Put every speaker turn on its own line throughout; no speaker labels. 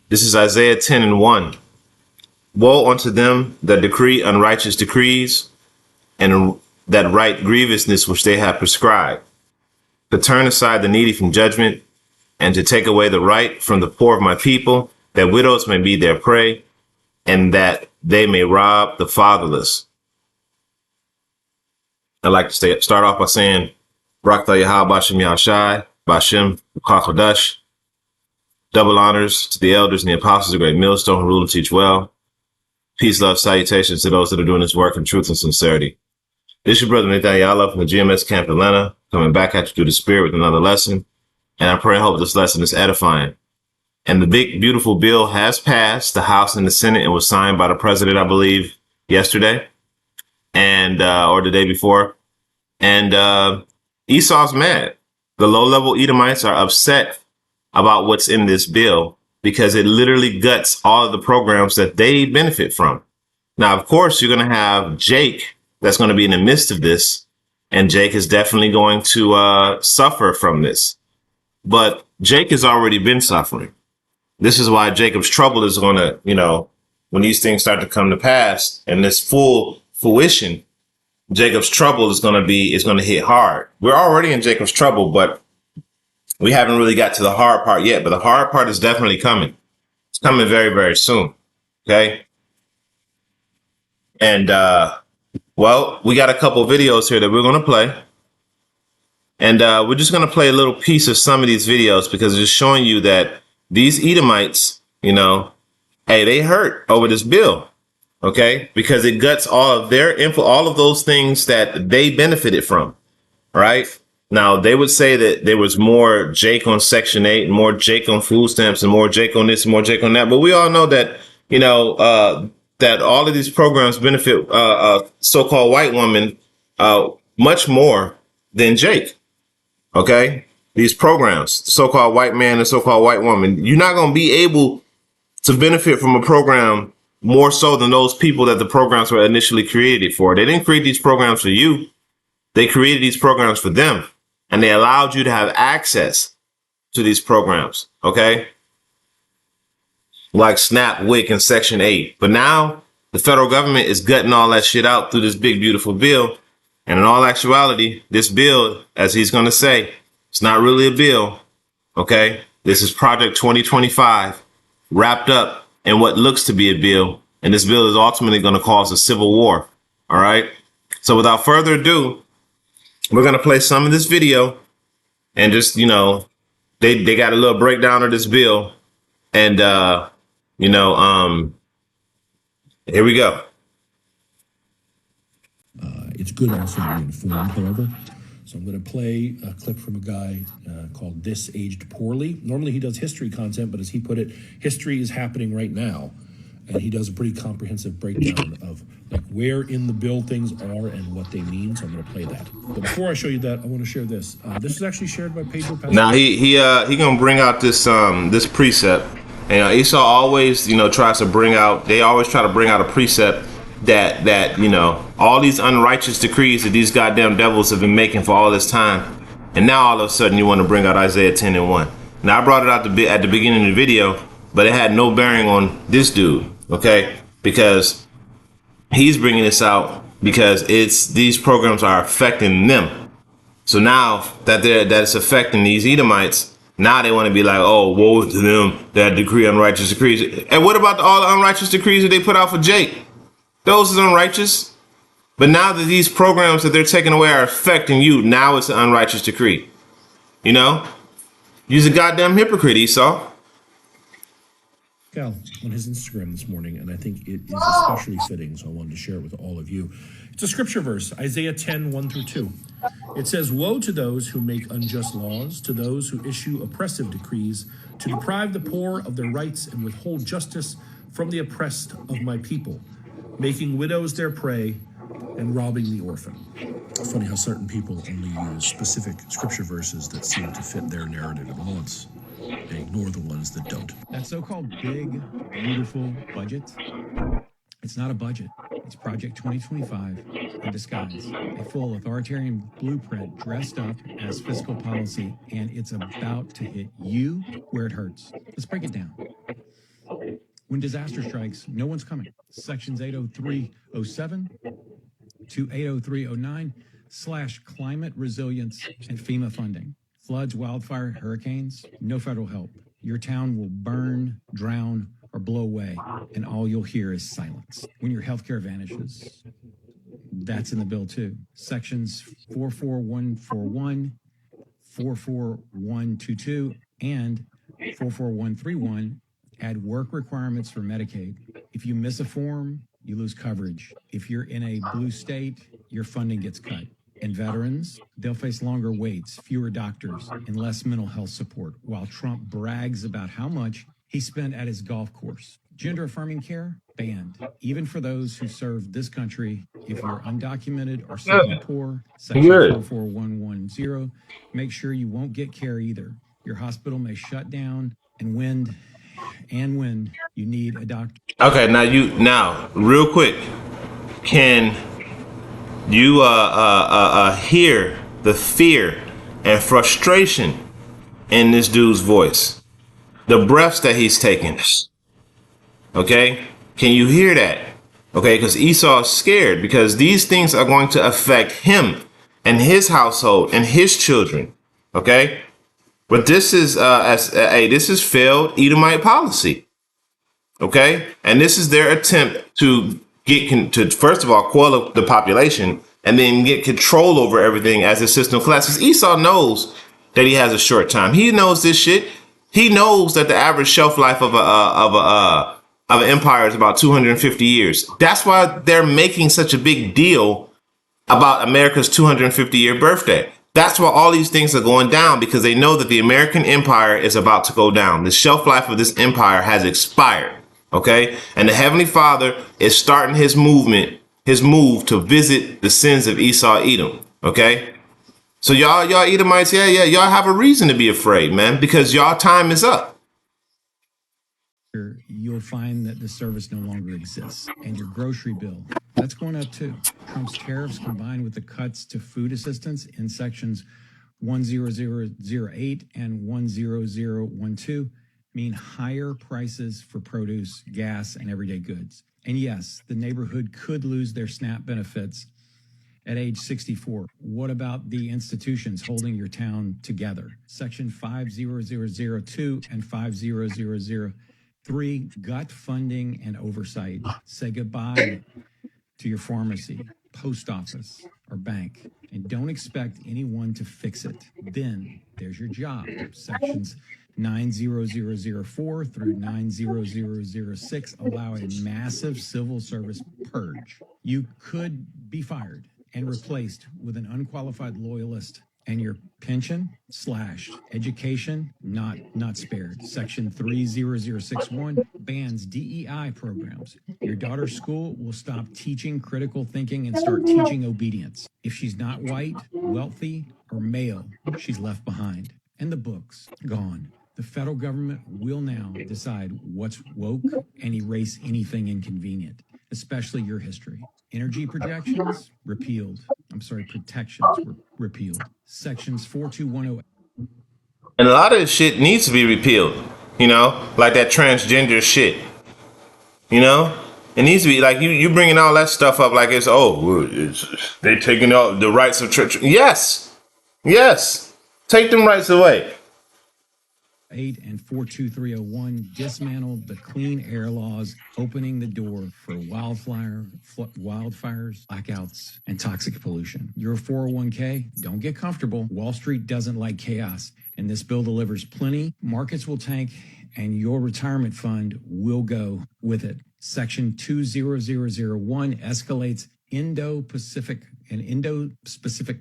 This is Isaiah 10 and 1. Woe unto them that decree unrighteous decrees and that write grievousness which they have prescribed, to turn aside the needy from judgment and to take away the right from the poor of my people, that widows may be their prey and that they may rob the fatherless. I'd like to start off by saying, Barak Yahweh Bashem Yahshai, Bashem Kakodash. Double honors to the elders and the apostles of Great Millstone who rule and teach well. Peace, love, salutations to those that are doing this work in truth and sincerity. This is your brother Nathan Yala from the GMS Camp Atlanta, coming back at you through the spirit with another lesson. And I pray and hope this lesson is edifying. And the big, beautiful bill has passed the House and the Senate and was signed by the president, I believe, yesterday and or the day before. And Esau's mad. The low-level Edomites are upset about what's in this bill because it literally guts all of the programs that they benefit from. Now, of course, you're going to have Jake that's going to be in the midst of this, and Jake is definitely going to suffer from this. But Jake has already been suffering. This is why Jacob's trouble is going to, when these things start to come to pass and this full fruition, Jacob's trouble is going to hit hard. We're already in Jacob's trouble, but we haven't really got to the hard part yet. But the hard part is definitely coming. It's coming very, very soon. Okay. And, well, we got a couple videos here that we're going to play. And we're just going to play a little piece of some of these videos because it's showing you that these Edomites, hey, they hurt over this bill. OK, because it guts all of their info, all of those things that they benefited from. Right now, they would say that there was more Jake on Section 8 and more Jake on food stamps and more Jake on this and more Jake on that. But we all know that, that all of these programs benefit so-called white women much more than Jake. OK, these programs, the so-called white man and so-called white woman, you're not going to be able to benefit from a program more so than those people that the programs were initially created for. They didn't create these programs for you. They created these programs for them, and they allowed you to have access to these programs. OK, like SNAP, WIC, and Section 8. But now the federal government is gutting all that shit out through this big, beautiful bill. And in all actuality, this bill, as he's going to say, it's not really a bill. OK, this is Project 2025 wrapped up in what looks to be a bill. And this bill is ultimately going to cause a civil war. All right. So without further ado, we're going to play some of this video and just, they got a little breakdown of this bill. And, here we go.
It's good also to be informed, however. So I'm going to play a clip from a guy called This Aged Poorly. Normally he does history content, but as he put it, history is happening right now. And he does a pretty comprehensive breakdown of like where in the bill things are and what they mean. So I'm going to play that. But before I show you that, I want to share this. This is actually shared by Pedro Pascal.
Now he going to bring out this precept. And Esau always, tries to bring out, they always try to bring out a precept that all these unrighteous decrees that these goddamn devils have been making for all this time. And now all of a sudden you want to bring out Isaiah 10 and 1. Now I brought it out at the beginning of the video, but it had no bearing on this dude. OK, because he's bringing this out because these programs are affecting them. So now that it's affecting these Edomites, now they want to be like, oh, woe to them that decree unrighteous decrees. And what about all the unrighteous decrees that they put out for Jake? Those is unrighteous. But now that these programs that they're taking away are affecting you, now it's an unrighteous decree. You're a goddamn hypocrite, Esau.
Cal on his Instagram this morning, and I think it is especially fitting, so I wanted to share it with all of you. It's a scripture verse, Isaiah 10, 1 through 2. It says, woe to those who make unjust laws, to those who issue oppressive decrees, to deprive the poor of their rights and withhold justice from the oppressed of my people, making widows their prey and robbing the orphan. It's funny how certain people only use specific scripture verses that seem to fit their narrative at once. They ignore the ones that don't.
That so-called big, beautiful budget, it's not a budget. It's Project 2025 in disguise. A full authoritarian blueprint dressed up as fiscal policy, and it's about to hit you where it hurts. Let's break it down. When disaster strikes, no one's coming. Sections 80307 to 80309/climate resilience and FEMA funding. Floods, wildfire, hurricanes, no federal help. Your town will burn, drown, or blow away, and all you'll hear is silence. When your healthcare vanishes, that's in the bill too. Sections 44141, 44122, and 44131 add work requirements for Medicaid. If you miss a form, you lose coverage. If you're in a blue state, your funding gets cut. And veterans, they'll face longer waits, fewer doctors, and less mental health support, while Trump brags about how much he spent at his golf course. Gender affirming care, banned. Even for those who serve this country, if you're undocumented or simply poor, section 44110, make sure you won't get care either. Your hospital may shut down, and when you need a doctor.
Okay, now real quick, can you hear the fear and frustration in this dude's voice? The breaths that he's taking. Okay, can you hear that? Okay, because Esau is scared because these things are going to affect him and his household and his children. Okay, but this is this is failed Edomite policy. Okay, and this is their attempt to get to first of all quell the population and then get control over everything as the system collapses. Esau knows that he has a short time. He knows this shit. He knows that the average shelf life of an empire is about 250 years. That's why they're making such a big deal about America's 250-year birthday. That's why all these things are going down, because they know that the American empire is about to go down. The shelf life of this empire has expired. Okay, and the Heavenly Father is starting his move to visit the sins of Esau, Edom. Okay, so y'all Edomites, y'all have a reason to be afraid, man, because y'all time is up.
You'll find that the service no longer exists, and your grocery bill, that's going up too. Trump's tariffs combined with the cuts to food assistance in sections 10008 and 10012 mean higher prices for produce, gas, and everyday goods. And yes, the neighborhood could lose their SNAP benefits at age 64. What about the institutions holding your town together? Section 50002 and 50003, gut funding and oversight. Say goodbye to your pharmacy, post office, or bank, and don't expect anyone to fix it. Then there's your job. Sections 90004 through 90006 allow a massive civil service purge. You could be fired and replaced with an unqualified loyalist, and your pension slashed. Education not spared. Section 30061 bans DEI programs. Your daughter's school will stop teaching critical thinking and start teaching obedience. If she's not white, wealthy, or male, she's left behind. And the books, gone. The federal government will now decide what's woke and erase anything inconvenient, especially your history. Energy protections were repealed. Sections 42108.
And a lot of this shit needs to be repealed, like that transgender shit. It needs to be like you bringing all that stuff up like they taking out the rights of church. Yes, take them rights away.
8 and 42301 dismantled the clean air laws, opening the door for wildfires, blackouts, and toxic pollution. Your 401k, don't get comfortable. Wall Street doesn't like chaos, and this bill delivers plenty. Markets will tank, and your retirement fund will go with it. Section 20001 escalates Indo-Pacific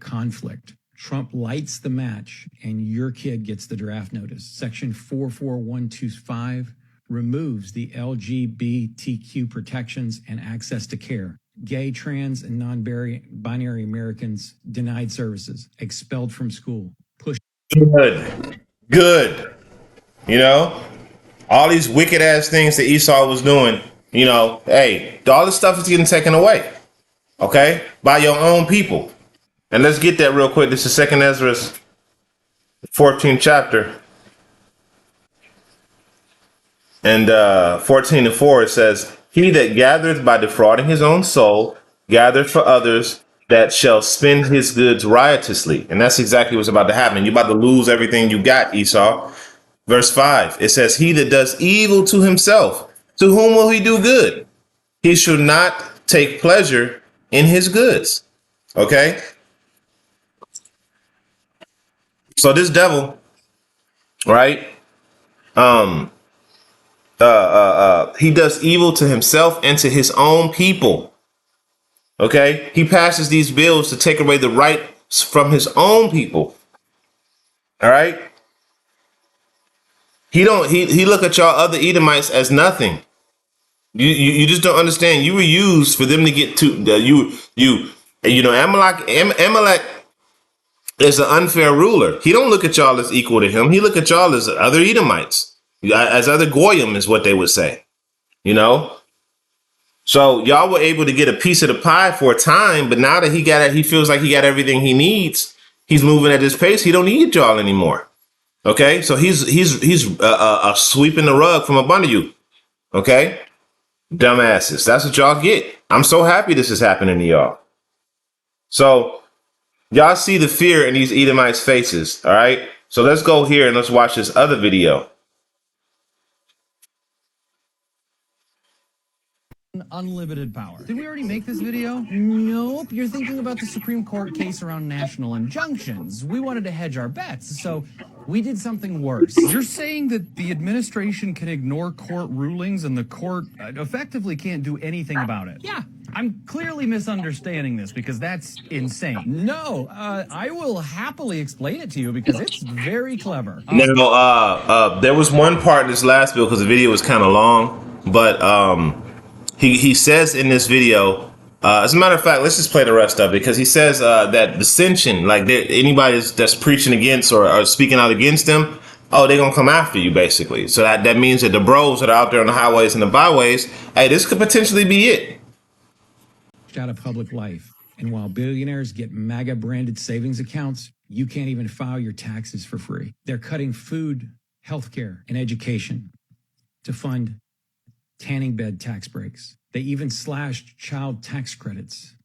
conflict. Trump lights the match and your kid gets the draft notice. Section 44125 removes the LGBTQ protections and access to care. Gay, trans, and non-binary Americans denied services, expelled from school, pushed.
Good. All these wicked ass things that Esau was doing, all this stuff is getting taken away. Okay? By your own people. And let's get that real quick. This is 2nd Ezra, 14th chapter. And 14:4 it says, "He that gathereth by defrauding his own soul, gathereth for others that shall spend his goods riotously." And that's exactly what's about to happen. You're about to lose everything you got, Esau. Verse 5, it says, "He that does evil to himself, to whom will he do good? He should not take pleasure in his goods." Okay? So this devil, right? He does evil to himself and to his own people. Okay? He passes these bills to take away the rights from his own people. All right? He look at y'all other Edomites as nothing. You just don't understand. You were used for them to get to Amalek is an unfair ruler. He don't look at y'all as equal to him. He look at y'all as other Edomites, as other Goyim is what they would say. You know. So y'all were able to get a piece of the pie for a time, but now that he feels like he got everything he needs. He's moving at this pace. He don't need y'all anymore. Okay, so he's sweeping the rug from up under you. Okay, dumbasses. That's what y'all get. I'm so happy this is happening to y'all. So y'all see the fear in these Edomites' faces. All right, so let's go here and let's watch this other video.
Unlimited power. Did we already make this video? Nope. You're thinking about the Supreme Court case around national injunctions. We wanted to hedge our bets, so we did something worse.
You're saying that the administration can ignore court rulings and the court effectively can't do anything about it?
Yeah, I'm clearly misunderstanding this because that's insane. No, I will happily explain it to you because it's very clever.
Now, there was one part in this last bill because the video was kind of long, but he says in this video, as a matter of fact, let's just play the rest of it because he says that dissension, like anybody that's preaching against or speaking out against them, oh, they're going to come after you, basically. So that means that the bros that are out there on the highways and the byways, hey, this could potentially be it.
Out of public life. And while billionaires get MAGA branded savings accounts, you can't even file your taxes for free. They're cutting food, healthcare, and education to fund tanning bed tax breaks. They even slashed child tax credits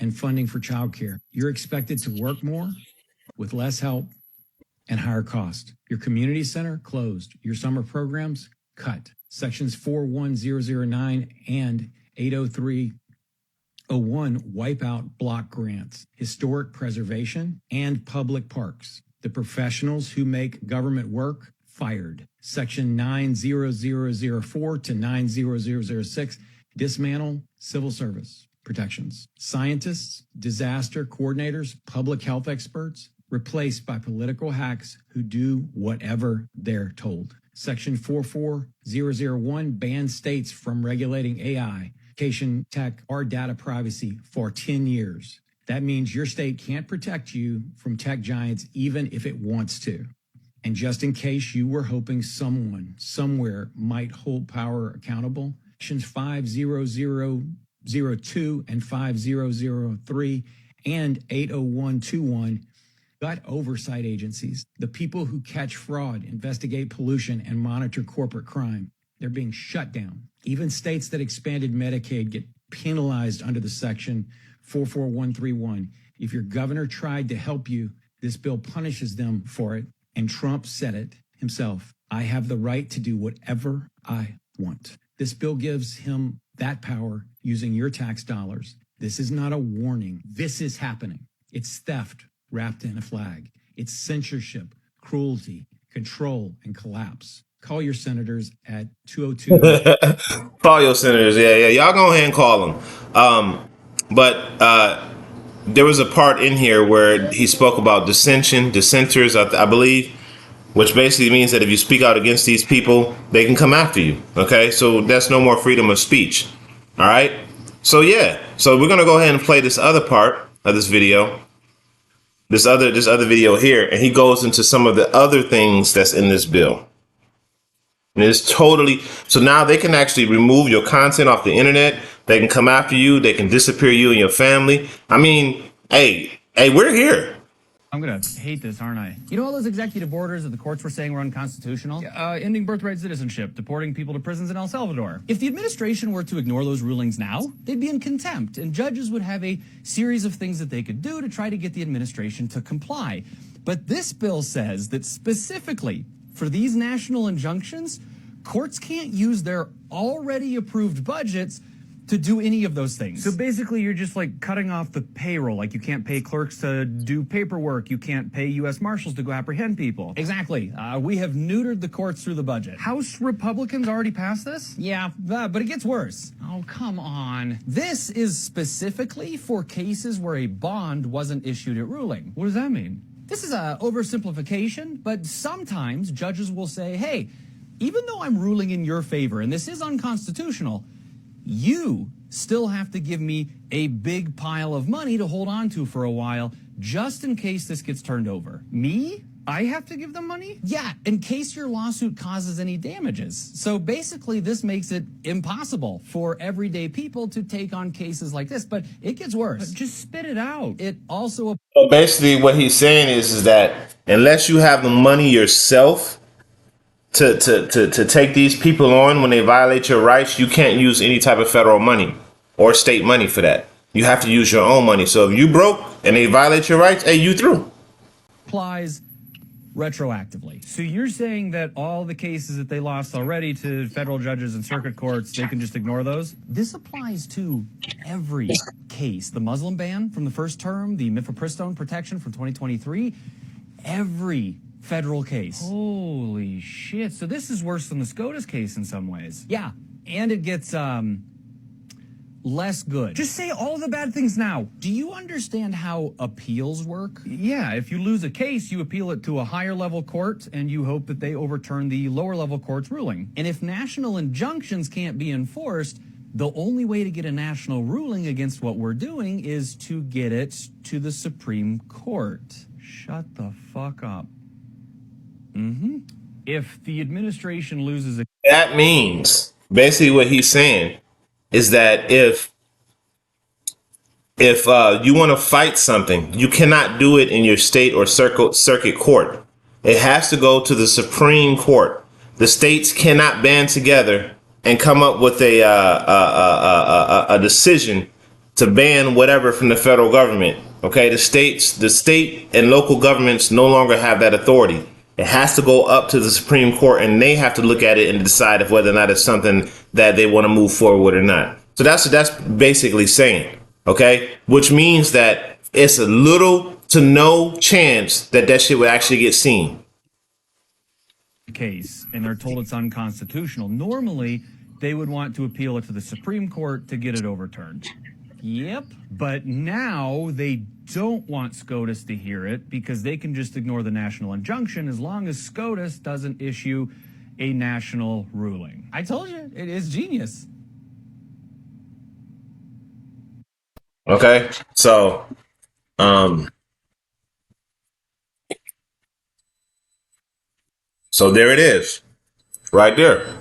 and funding for childcare. You're expected to work more with less help and higher cost. Your community center closed. Your summer programs cut. Sections 41009 and 80301 wipe out block grants, historic preservation, and public parks. The professionals who make government work fired. Section 90004 to 90006 dismantle civil service protections. Scientists, disaster coordinators, public health experts replaced by political hacks who do whatever they're told. Section 44001 bans states from regulating AI, education, tech, or data privacy for 10 years. That means your state can't protect you from tech giants even if it wants to. And just in case you were hoping someone somewhere might hold power accountable, sections 50002 and 5003 and 80121 got oversight agencies, the people who catch fraud, investigate pollution, and monitor corporate crime. They're being shut down. Even states that expanded Medicaid get penalized under the section 44131. If your governor tried to help you, this bill punishes them for it. And Trump said it himself. I have the right to do whatever I want. This bill gives him that power using your tax dollars. This is not a warning. This is happening. It's theft wrapped in a flag. It's censorship, cruelty, control, and collapse. Call your senators at 202.
Call your senators. Yeah. Y'all go ahead and call them. But there was a part in here where he spoke about dissenters, I believe, which basically means that if you speak out against these people, they can come after you. Okay, so that's no more freedom of speech. All right. So yeah. So we're gonna go ahead and play this other part of this video. This other video here, and he goes into some of the other things that's in this bill. And it's totally, so now they can actually remove your content off the internet. They can come after you. They can disappear you and your family. I mean, hey, we're here.
I'm gonna hate this, aren't I?
You know all those executive orders that the courts were saying were unconstitutional?
Ending birthright citizenship, deporting people to prisons in El Salvador.
If the administration were to ignore those rulings now, they'd be in contempt, and judges would have a series of things that they could do to try to get the administration to comply. But this bill says that specifically for these national injunctions, courts can't use their already approved budgets to do any of those things.
So basically, you're just like cutting off the payroll. Like you can't pay clerks to do paperwork. You can't pay U.S. Marshals to go apprehend people.
Exactly. We have neutered the courts through the budget.
House Republicans already passed this?
Yeah, but it gets worse.
Oh, come on.
This is specifically for cases where a bond wasn't issued at ruling.
What does that mean?
This is a oversimplification, but sometimes judges will say, hey, even though I'm ruling in your favor and this is unconstitutional, you still have to give me a big pile of money to hold on to for a while, just in case this gets turned over.
Me? I have to give them money?
Yeah, in case your lawsuit causes any damages. So basically, this makes it impossible for everyday people to take on cases like this, but it gets worse.
Just spit it out.
It also...
So basically, what he's saying is that unless you have the money yourself to take these people on when they violate your rights, you can't use any type of federal money or state money for that. You have to use your own money. So if you broke and they violate your rights, hey, you through.
applies retroactively.
So you're saying that all the cases that they lost already to federal judges and circuit courts, they can just ignore those?
This applies to every case. The Muslim ban from the first term, the mifepristone protection from 2023, every federal case.
Holy shit. So this is worse than the SCOTUS case in some ways.
Yeah, and it gets less good.
Just say all the bad things now.
Do you understand how appeals work?
Yeah, if you lose a case, you appeal it to a higher level court and you hope that they overturn the lower level court's ruling.
And if national injunctions can't be enforced, the only way to get a national ruling against what we're doing is to get it to the Supreme Court.
Shut the fuck up. If the administration loses a...
That means basically what he's saying is that if you want to fight something, you cannot do it in your state or circuit court. It has to go to the Supreme Court. The states cannot band together and come up with a decision to ban whatever from the federal government. Okay, the state and local governments no longer have that authority. It has to go up to the Supreme Court, and they have to look at it and decide if whether or not it's something that they want to move forward with or not. So that's basically saying, okay, which means that it's a little to no chance that that shit would actually get seen.
case and they're told it's unconstitutional, normally they would want to appeal it to the Supreme Court to get it overturned.
Yep.
But now they don't want SCOTUS to hear it because they can just ignore the national injunction as long as SCOTUS doesn't issue a national ruling.
I told you, it is genius.
Okay, so so there it is, right there.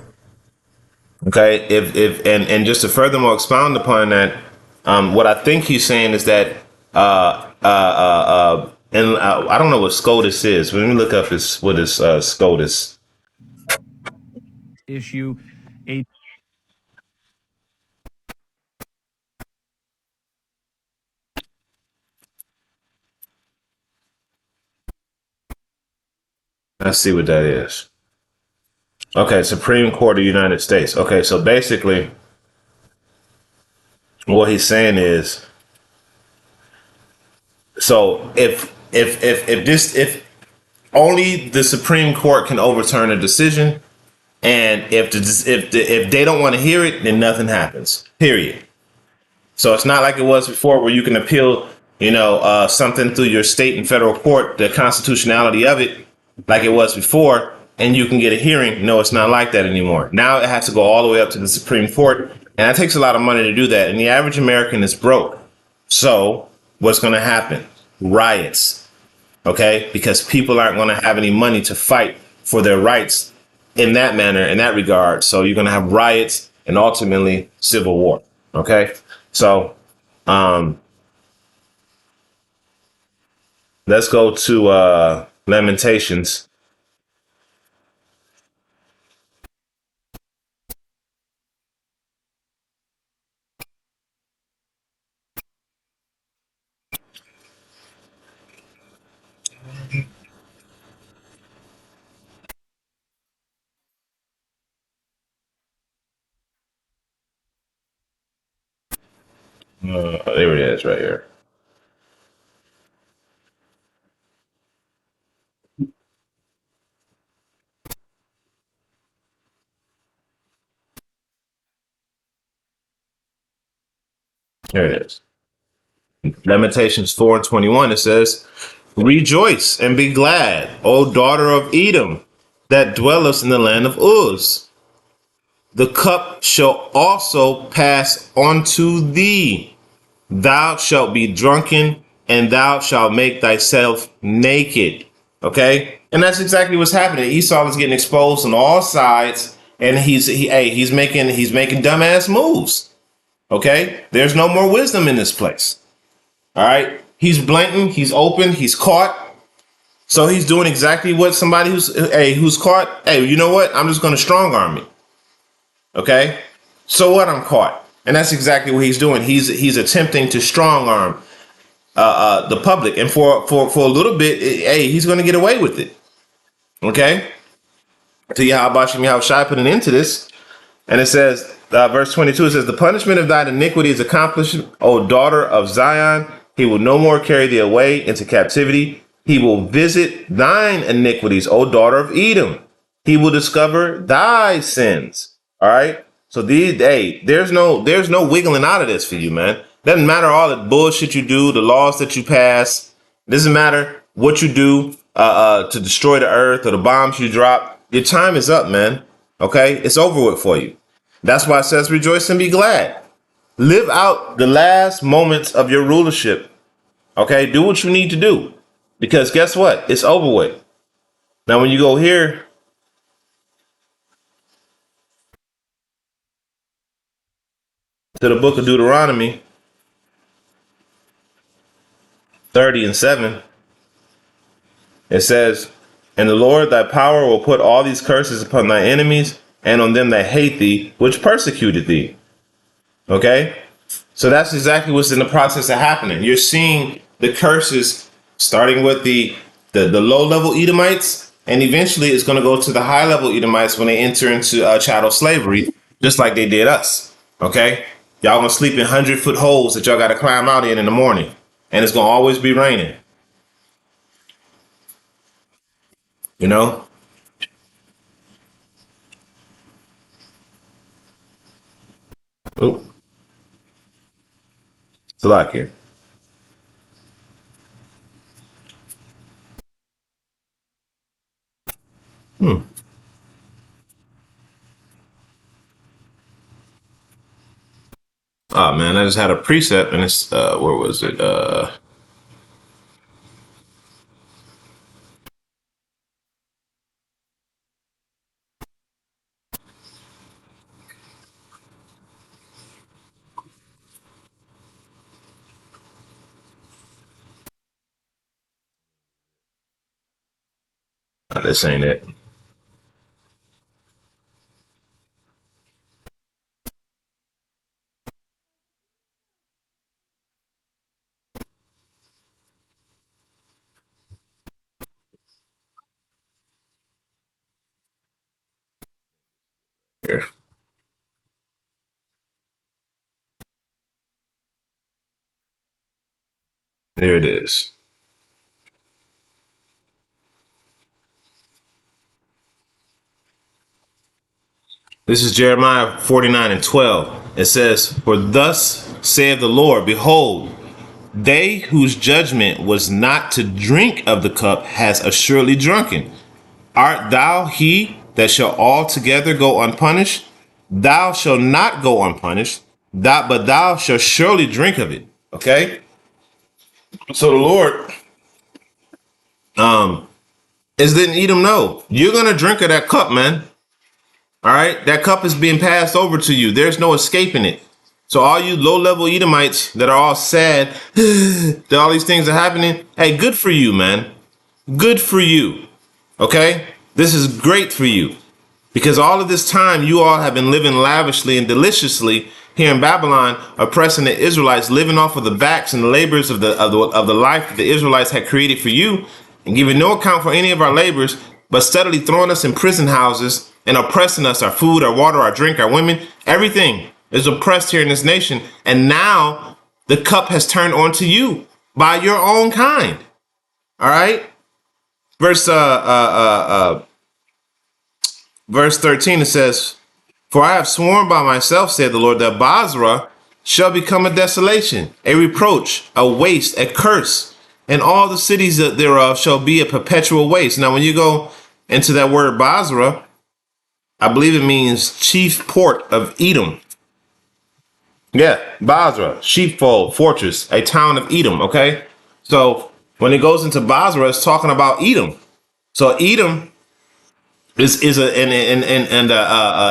Okay, if and just to furthermore expound upon that, what I think he's saying is that and I don't know what SCOTUS is. Let me look up what is SCOTUS.
Issue a
Let's see what that is. Okay, Supreme Court of the United States. Okay, so basically, what he's saying is, so if only the Supreme Court can overturn a decision, and if they don't want to hear it, then nothing happens. Period. So it's not like it was before, where you can appeal, something through your state and federal court, the constitutionality of it, like it was before, and you can get a hearing. No, it's not like that anymore. Now it has to go all the way up to the Supreme Court, and that takes a lot of money to do that. And the average American is broke. So what's going to happen? Riots. Okay? Because people aren't going to have any money to fight for their rights in that manner, in that regard. So you're going to have riots and ultimately civil war. Okay? So, Let's go to Lamentations. There it is right here. Here it is. Lamentations 4:21. It says, "Rejoice and be glad, O daughter of Edom, that dwellest in the land of Uz. The cup shall also pass unto thee. Thou shalt be drunken, and thou shalt make thyself naked." Okay, and that's exactly what's happening. Esau is getting exposed on all sides, and he's making dumbass moves. Okay, there's no more wisdom in this place. All right, he's blatant, he's open, he's caught. So he's doing exactly what somebody who's caught. Hey, you know what? I'm just going to strong arm me. Okay, so what? I'm caught, and that's exactly what he's doing. He's attempting to strong arm the public, and for a little bit, hey, he's going to get away with it. Okay, to Yahweh Shai put an end to this, and it says, verse 22, it says, "The punishment of thine iniquity is accomplished, O daughter of Zion. He will no more carry thee away into captivity. He will visit thine iniquities, O daughter of Edom. He will discover thy sins." All right. So there's no wiggling out of this for you, man. Doesn't matter all the bullshit you do, the laws that you pass. Doesn't matter what you do to destroy the earth or the bombs you drop. Your time is up, man. Okay, it's over with for you. That's why it says, "Rejoice and be glad." Live out the last moments of your rulership. Okay, do what you need to do, because guess what? It's over with. Now, when you go here to the book of Deuteronomy 30:7, it says, "And the Lord thy power will put all these curses upon thy enemies and on them that hate thee, which persecuted thee." Okay, so that's exactly what's in the process of happening. You're seeing the curses starting with the low level Edomites, and eventually it's going to go to the high level Edomites when they enter into chattel slavery, just like they did us. Okay, y'all gonna sleep in 100-foot holes that y'all got to climb out in the morning, and it's gonna always be raining. You know, oh, it's a lot here. Hmm. Oh man, I just had a precept, and it's where was it? This ain't it. Here, here it is. This is Jeremiah 49:12. It says, "For thus saith the Lord, behold, they whose judgment was not to drink of the cup has assuredly drunken. Art thou he that shall altogether go unpunished? Thou shalt not go unpunished, but thou shalt surely drink of it." Okay? So the Lord is letting Edom know, you're going to drink of that cup, man. All right? That cup is being passed over to you. There's no escaping it. So all you low-level Edomites that are all sad that all these things are happening, hey, good for you, man. Good for you. Okay? This is great for you. Because all of this time you all have been living lavishly and deliciously here in Babylon, oppressing the Israelites, living off of the backs and the labors of the life that the Israelites had created for you, and giving no account for any of our labors, but steadily throwing us in prison houses and oppressing us, our food, our water, our drink, our women, everything is oppressed here in this nation. And now the cup has turned onto you by your own kind. All right. Verse 13, it says, "For I have sworn by myself, said the Lord, that Basra shall become a desolation, a reproach, a waste, a curse, and all the cities thereof shall be a perpetual waste." Now, when you go into that word Basra, I believe it means chief port of Edom. Yeah, Basra, sheepfold, fortress, a town of Edom. Okay, so when it goes into Basra, it's talking about Edom. So Edom is a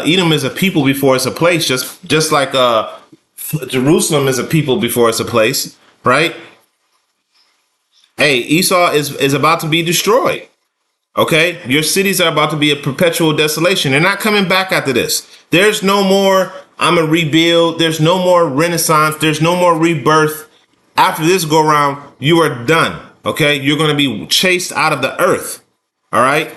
Edom is a people before it's a place, just like Jerusalem is a people before it's a place, right? Hey, Esau is about to be destroyed. Okay, your cities are about to be a perpetual desolation. They're not coming back after this. There's no more, I'm a rebuild. There's no more renaissance. There's no more rebirth. After this go around, you are done. Okay, you're going to be chased out of the earth. All right.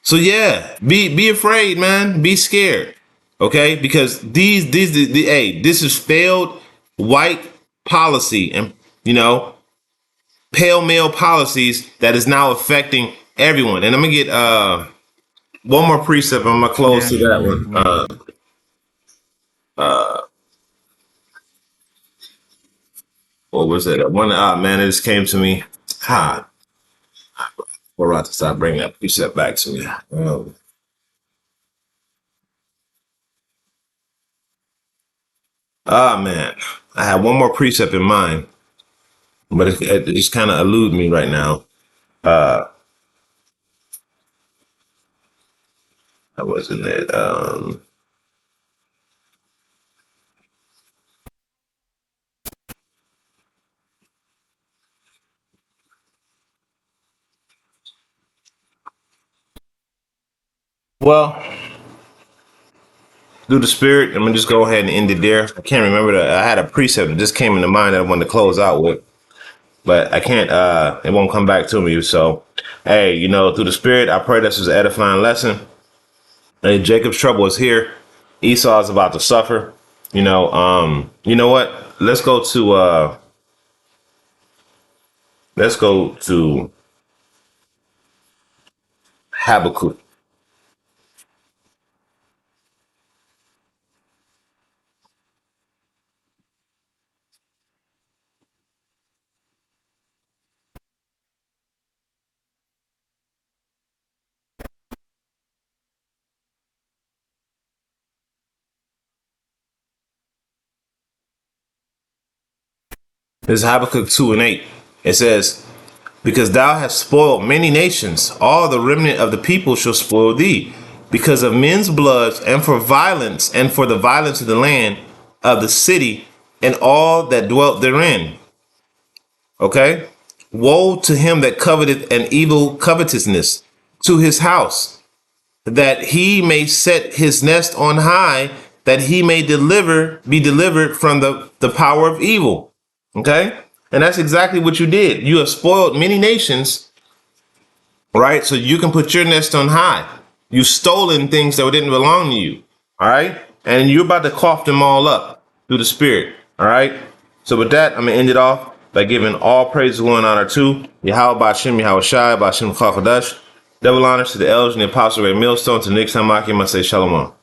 So yeah, be afraid, man. Be scared. Okay, because this is failed white policy, and pale male policies that is now affecting everyone. And I'm gonna get one more precept. I'm gonna close to that one. What was it? One man, it just came to me. We're about to start bringing that precept back to me. Man, I have one more precept in mind, but it just kind of elude me right now. I wasn't it. Well, through the spirit, I'm gonna just go ahead and end it there. I can't remember I had a precept that just came into mind that I wanted to close out with, but I can't. It won't come back to me. So, hey, through the spirit, I pray this is an edifying lesson. Hey, Jacob's trouble is here. Esau is about to suffer. You know what? Let's go to Habakkuk. This is Habakkuk 2:8. It says, "Because thou hast spoiled many nations, all the remnant of the people shall spoil thee, because of men's bloods, and for violence, and for the violence of the land, of the city, and all that dwelt therein." Okay? "Woe to him that coveteth an evil covetousness, to his house, that he may set his nest on high, that he may be delivered from the power of evil." Okay? And that's exactly what you did. You have spoiled many nations, right? So you can put your nest on high. You've stolen things that didn't belong to you. All right? And you're about to cough them all up through the spirit. All right? So with that, I'm going to end it off by giving all praise, glory, and honor to Yahweh Ba'Shem, Yahweh Shai, Ba'Shem Chakadash. Double honors to the elders and the apostle, Ray Millstone. To the next time I say shalom.